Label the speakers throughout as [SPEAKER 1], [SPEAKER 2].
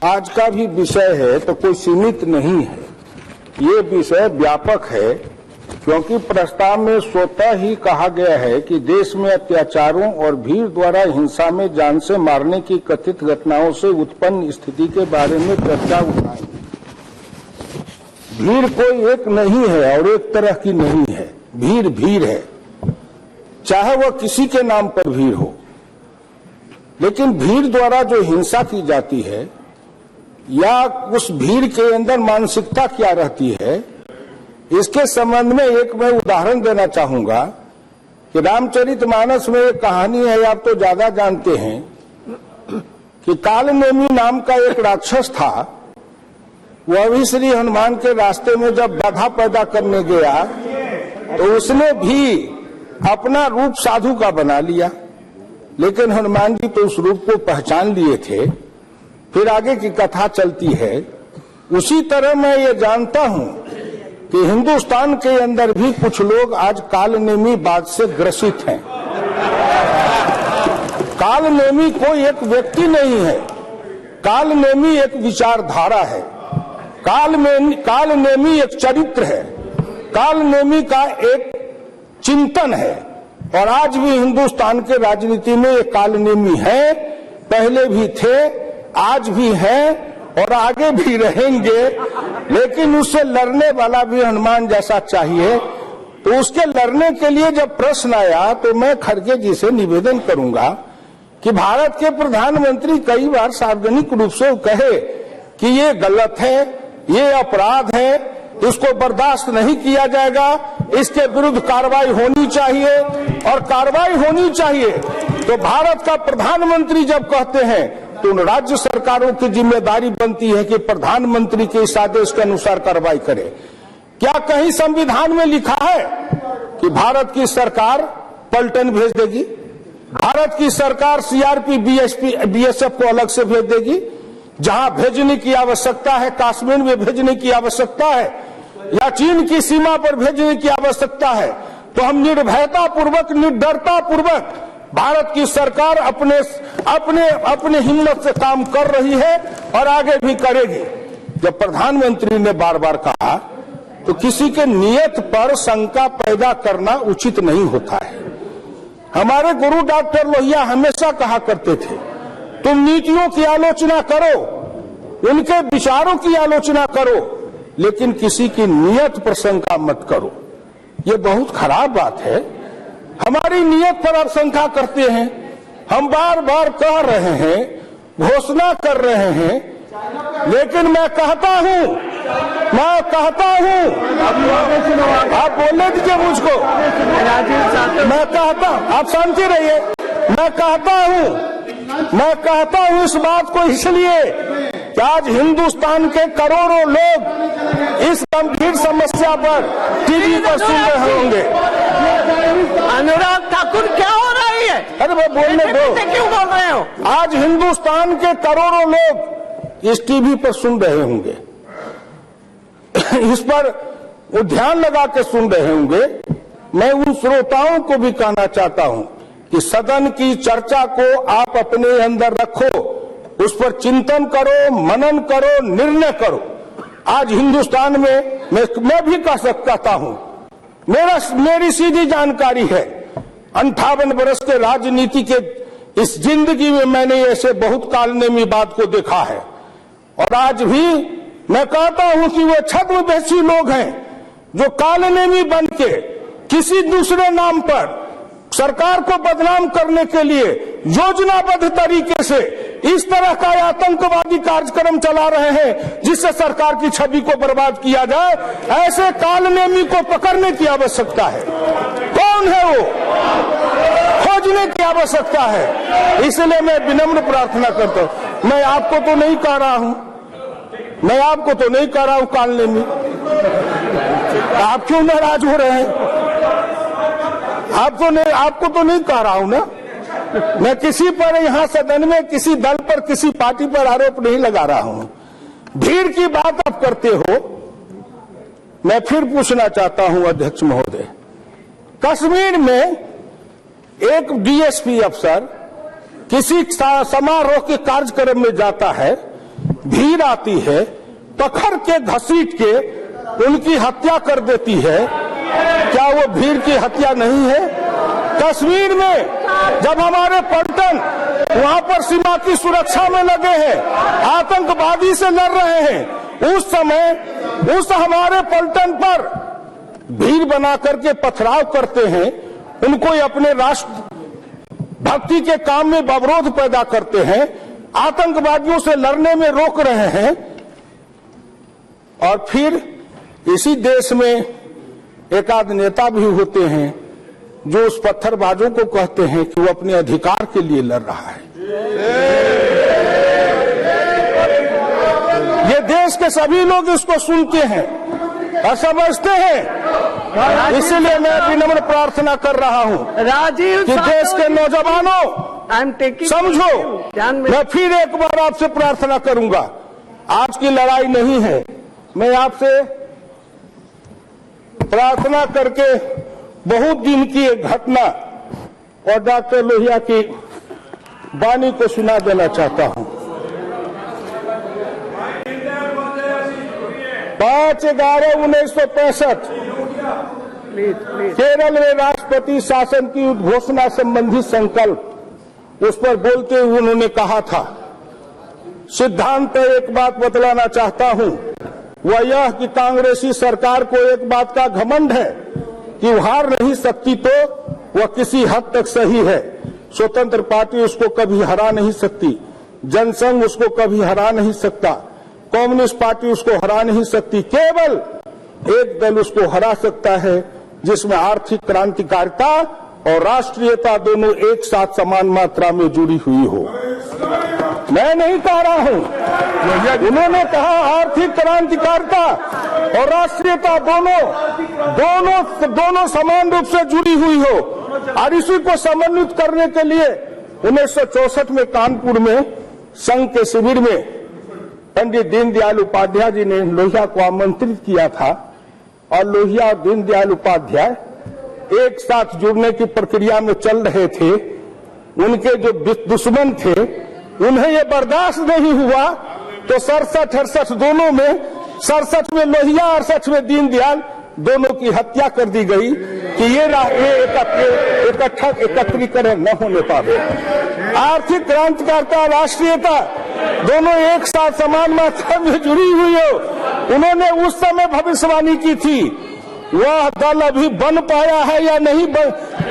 [SPEAKER 1] आज का भी विषय है तो कोई सीमित नहीं है, ये विषय व्यापक है, क्योंकि प्रस्ताव में स्वतः ही कहा गया है कि देश में अत्याचारों और भीड़ द्वारा हिंसा में जान से मारने की कथित घटनाओं से उत्पन्न स्थिति के बारे में चर्चा उठाएं। भीड़ कोई एक नहीं है और एक तरह की नहीं है, भीड़ भीड़ है, चाहे वह किसी के नाम पर भीड़ हो। लेकिन भीड़ द्वारा जो हिंसा की जाती है या उस भीड़ के अंदर मानसिकता क्या रहती है, इसके संबंध में एक मैं उदाहरण देना चाहूंगा कि रामचरितमानस में एक कहानी है, आप तो ज्यादा जानते हैं, कि कालनेमी नाम का एक राक्षस था। वह भी श्री हनुमान के रास्ते में जब बाधा पैदा करने गया तो उसने भी अपना रूप साधु का बना लिया, लेकिन हनुमान जी तो उस रूप को पहचान लिए थे। फिर आगे की कथा चलती है। उसी तरह मैं ये जानता हूं कि हिंदुस्तान के अंदर भी कुछ लोग आज कालनेमी बात से ग्रसित हैं। कालनेमी कोई एक व्यक्ति नहीं है, कालनेमी एक विचारधारा है, कालनेमी एक चरित्र है, कालनेमी का एक चिंतन है। और आज भी हिंदुस्तान के राजनीति में ये कालनेमी है, पहले भी थे, आज भी हैं और आगे भी रहेंगे। लेकिन उससे लड़ने वाला भी हनुमान जैसा चाहिए। तो उसके लड़ने के लिए जब प्रश्न आया तो मैं खड़गे जी से निवेदन करूंगा कि भारत के प्रधानमंत्री कई बार सार्वजनिक रूप से कहे कि ये गलत है, ये अपराध है, इसको बर्दाश्त नहीं किया जाएगा, इसके विरुद्ध कार्रवाई होनी चाहिए और कार्रवाई होनी चाहिए। तो भारत का प्रधानमंत्री जब कहते हैं तो उन राज्य सरकारों की जिम्मेदारी बनती है कि प्रधानमंत्री के इस आदेश के अनुसार कार्रवाई करे। क्या कहीं संविधान में लिखा है कि भारत की सरकार पलटन भेज देगी, भारत की सरकार सीआरपी बीएसएफ को अलग से भेज देगी? जहां भेजने की आवश्यकता है, कश्मीर में भेजने की आवश्यकता है या चीन की सीमा पर भेजने की आवश्यकता है, तो हम निर्भयता पूर्वक, निडरता पूर्वक भारत की सरकार अपने हिम्मत से काम कर रही है और आगे भी करेगी। जब प्रधानमंत्री ने बार बार कहा तो किसी के नियत पर शंका पैदा करना उचित नहीं होता है। हमारे गुरु डॉक्टर लोहिया हमेशा कहा करते थे, तुम नीतियों की आलोचना करो, उनके विचारों की आलोचना करो, लेकिन किसी की नियत पर शंका मत करो। ये बहुत खराब बात है। हमारी नियत पर आप शंका करते हैं। हम बार बार कह रहे हैं, घोषणा कर रहे हैं, लेकिन मैं कहता हूं, आप बोलने दीजिए मुझको। मैं कहता, आप शांति रहिए। मैं कहता हूं इस बात को इसलिए कि आज हिंदुस्तान के करोड़ों लोग इस गंभीर समस्या पर टीवी पर सुन रहे होंगे।
[SPEAKER 2] अनुराग ठाकुर, क्या हो रही है?
[SPEAKER 1] अरे मैं बोलने दो,
[SPEAKER 2] क्यों बोल रहे हो?
[SPEAKER 1] आज हिंदुस्तान के करोड़ों लोग इस टीवी पर सुन रहे होंगे, इस पर वो ध्यान लगा के सुन रहे होंगे। मैं उन श्रोताओं को भी कहना चाहता हूं कि सदन की चर्चा को आप अपने अंदर रखो, उस पर चिंतन करो, मनन करो, निर्णय करो। आज हिंदुस्तान में मैं भी कह सकता हूं, मेरी सीधी जानकारी है, 58 वर्ष के राजनीति के इस जिंदगी में मैंने ऐसे बहुत कालनेमी बात को देखा है। और आज भी मैं कहता हूं कि वो छद्मवेशी लोग हैं जो कालनेमी बन के किसी दूसरे नाम पर सरकार को बदनाम करने के लिए योजनाबद्ध तरीके से इस तरह का आतंकवादी कार्यक्रम चला रहे हैं जिससे सरकार की छवि को बर्बाद किया जाए। ऐसे कालनेमी को पकड़ने की आवश्यकता है। कौन है वो? खोजने की आवश्यकता है। इसलिए मैं विनम्र प्रार्थना करता हूं, मैं आपको तो नहीं कह रहा हूं कालनेमी। आप क्यों नाराज हो रहे हैं? आपको तो नहीं कह रहा हूं ना। मैं किसी पर यहां सदन में किसी दल पर, किसी पार्टी पर आरोप नहीं लगा रहा हूं। भीड़ की बात आप करते हो। मैं फिर पूछना चाहता हूं अध्यक्ष महोदय, कश्मीर में एक डीएसपी अफसर किसी समारोह के कार्यक्रम में जाता है, भीड़ आती है, पकड़ के घसीट के उनकी हत्या कर देती है, क्या वो भीड़ की हत्या नहीं है? कश्मीर में जब हमारे पलटन वहां पर सीमा की सुरक्षा में लगे हैं, आतंकवादी से लड़ रहे हैं, उस समय उस हमारे पलटन पर भीड़ बना करके पथराव करते हैं, उनको अपने राष्ट्र भक्ति के काम में अवरोध पैदा करते हैं, आतंकवादियों से लड़ने में रोक रहे हैं, और फिर इसी देश में एक आध नेता भी होते हैं जो उस पत्थरबाजों को कहते हैं कि वो अपने अधिकार के लिए लड़ रहा है। ये देश के सभी लोग इसको सुनते हैं और समझते हैं। इसलिए मैं विनम्र प्रार्थना कर रहा हूं
[SPEAKER 2] राजीव
[SPEAKER 1] कि देश के नौजवानों समझो, मैं फिर एक बार आपसे प्रार्थना करूंगा, आज की लड़ाई नहीं है, मैं आपसे प्रार्थना करके बहुत दिन की एक घटना और डॉक्टर लोहिया की वाणी को सुना देना चाहता हूं। 5/11/1965 केरल में राष्ट्रपति शासन की उद्घोषणा संबंधी संकल्प, उस पर बोलते हुए उन्होंने कहा था, सिद्धांत पर एक बात बतलाना चाहता हूं, वह यह कि कांग्रेसी सरकार को एक बात का घमंड है कि वो हार नहीं सकती तो वह किसी हद तक सही है। स्वतंत्र पार्टी उसको कभी हरा नहीं सकती, जनसंघ उसको कभी हरा नहीं सकता, कम्युनिस्ट पार्टी उसको हरा नहीं सकती, केवल एक दल उसको हरा सकता है जिसमें आर्थिक क्रांतिकारिता और राष्ट्रीयता दोनों एक साथ समान मात्रा में जुड़ी हुई हो। मैं नहीं कह रहा हूं, उन्होंने कहा आर्थिक क्रांतिकारिता और राष्ट्रीयता दोनों समान रूप से जुड़ी हुई हो, और इसी को समन्वित करने के लिए 1964 में कानपुर में संघ के शिविर में पंडित दीनदयाल उपाध्याय जी ने लोहिया को आमंत्रित किया था, और लोहिया और दीनदयाल उपाध्याय एक साथ जुड़ने की प्रक्रिया में चल रहे थे। उनके जो दुश्मन थे उन्हें ये बर्दाश्त नहीं हुआ, तो 67-68 दोनों में, 67 में लोहिया और 68 में दीनदयाल, दोनों की हत्या कर दी गई कि ये एकत्रीकरण न होने पावे। आर्थिक क्रांतिकारिता, राष्ट्रीयता दोनों एक साथ समान मात्रा में जुड़ी हुई हो, उन्होंने उस समय भविष्यवाणी की थी। वह दल अभी बन पाया है या नहीं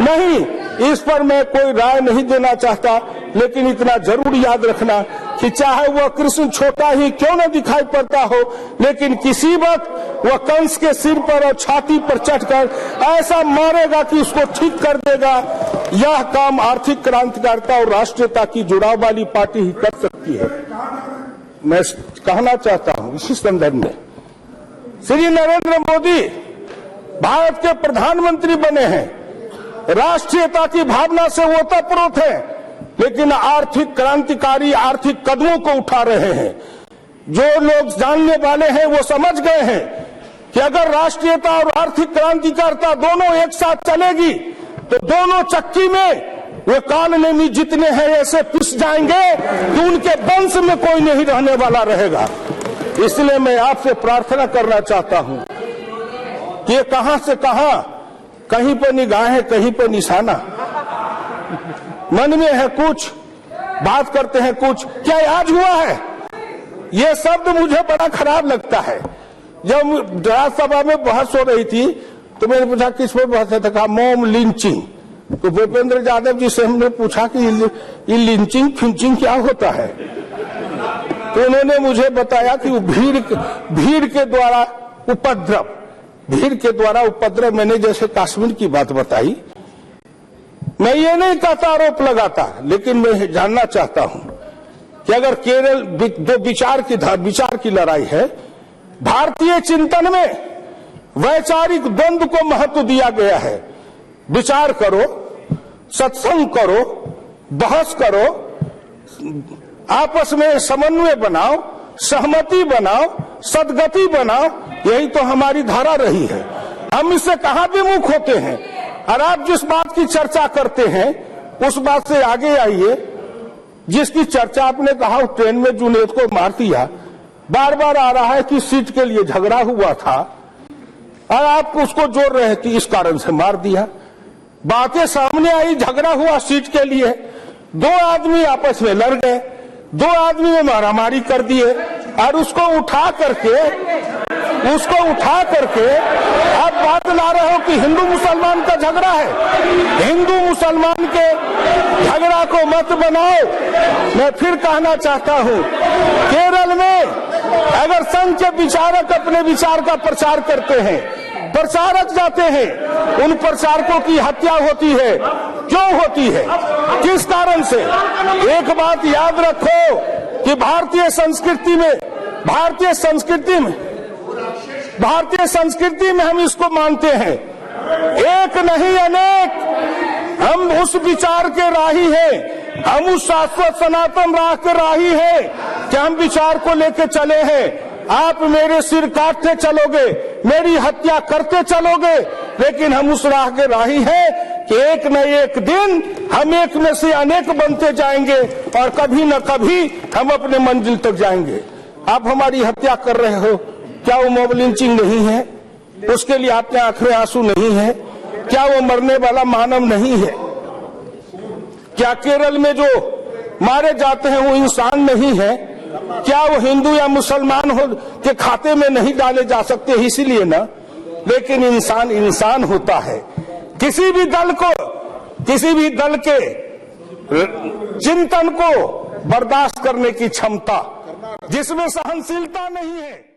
[SPEAKER 1] नहीं, इस पर मैं कोई राय नहीं देना चाहता, लेकिन इतना जरूर याद रखना कि चाहे वह कृष्ण छोटा ही क्यों न दिखाई पड़ता हो, लेकिन किसी वक्त वह कंस के सिर पर और छाती पर चढ़कर ऐसा मारेगा कि उसको ठीक कर देगा। यह काम आर्थिक क्रांतिकारिता और राष्ट्रीयता की जुड़ाव वाली पार्टी ही कर सकती है। मैं कहना चाहता हूं इसी संदर्भ में, श्री नरेंद्र मोदी भारत के प्रधानमंत्री बने हैं, राष्ट्रीयता की भावना से वो ओतप्रोत है, लेकिन आर्थिक क्रांतिकारी आर्थिक कदमों को उठा रहे हैं। जो लोग जानने वाले हैं वो समझ गए हैं कि अगर राष्ट्रीयता और आर्थिक क्रांतिकारिता दोनों एक साथ चलेगी तो दोनों चक्की में वे कालनेमी जितने हैं ऐसे पिस जाएंगे कि उनके वंश में कोई नहीं रहने वाला रहेगा। इसलिए मैं आपसे प्रार्थना करना चाहता हूं कि ये कहां से कहां, कहीं पर निगाहें कहीं पर निशाना, मन में है कुछ, बात करते हैं कुछ। क्या आज हुआ है? ये शब्द मुझे बड़ा खराब लगता है। जब राज्यसभा में बहस हो रही थी तो मैंने पूछा किस पर बहस है, तो कहा मॉब लिंचिंग। तो भूपेंद्र यादव जी से हमने पूछा कि ये लिंचिंग फिंचिंग क्या होता है, तो उन्होंने मुझे बताया कि भीड़ के द्वारा उपद्रव, भीड़ के द्वारा उपद्रव। मैंने जैसे कश्मीर की बात बताई, मैं ये नहीं कहता आरोप लगाता, लेकिन मैं जानना चाहता हूं कि अगर केरल दो विचार की लड़ाई है, भारतीय चिंतन में वैचारिक द्वंद्व को महत्व दिया गया है। विचार करो, सत्संग करो, बहस करो, आपस में समन्वय बनाओ, सहमति बनाओ, सद्गति बनाओ, यही तो हमारी धारा रही है। हम इससे कहां विमुख होते हैं? और आप जिस बात की चर्चा करते हैं उस बात से आगे आइए। जिसकी चर्चा आपने कहा ट्रेन में जुनेद को मार दिया, बार बार आ रहा है कि सीट के लिए झगड़ा हुआ था और आप उसको जोड़ रहे थे, इस कारण से मार दिया। बातें सामने आई, झगड़ा हुआ सीट के लिए, दो आदमी आपस में लड़ गए, दो आदमी में मारामारी कर दिए और उसको उठा करके आप बात ला रहे हो कि हिंदू मुसलमान का झगड़ा है। हिंदू मुसलमान के झगड़ा को मत बनाओ। मैं फिर कहना चाहता हूं, केरल में अगर संघ के विचारक अपने विचार का प्रचार करते हैं, प्रचारक जाते हैं, उन प्रचारकों की हत्या होती है। क्यों होती है, किस कारण से? एक बात याद रखो कि भारतीय संस्कृति में हम इसको मानते हैं, एक नहीं अनेक। हम उस विचार के राही हैं, हम उस शाश्वत सनातन राह के राही हैं कि हम विचार को लेकर चले हैं। आप मेरे सिर काटते चलोगे, मेरी हत्या करते चलोगे, लेकिन हम उस राह के राही हैं कि एक न एक दिन हम एक में से अनेक बनते जाएंगे और कभी न कभी हम अपने मंजिल तक जाएंगे। आप हमारी हत्या कर रहे हो, क्या वो मॉब लिंचिंग नहीं है? उसके लिए आपके आंख में आंसू नहीं है? क्या वो मरने वाला मानव नहीं है? क्या केरल में जो मारे जाते हैं वो इंसान नहीं है? क्या वो हिंदू या मुसलमान हो के खाते में नहीं डाले जा सकते? इसीलिए ना। लेकिन इंसान होता है। किसी भी दल के चिंतन को बर्दाश्त करने की क्षमता, जिसमें सहनशीलता नहीं है।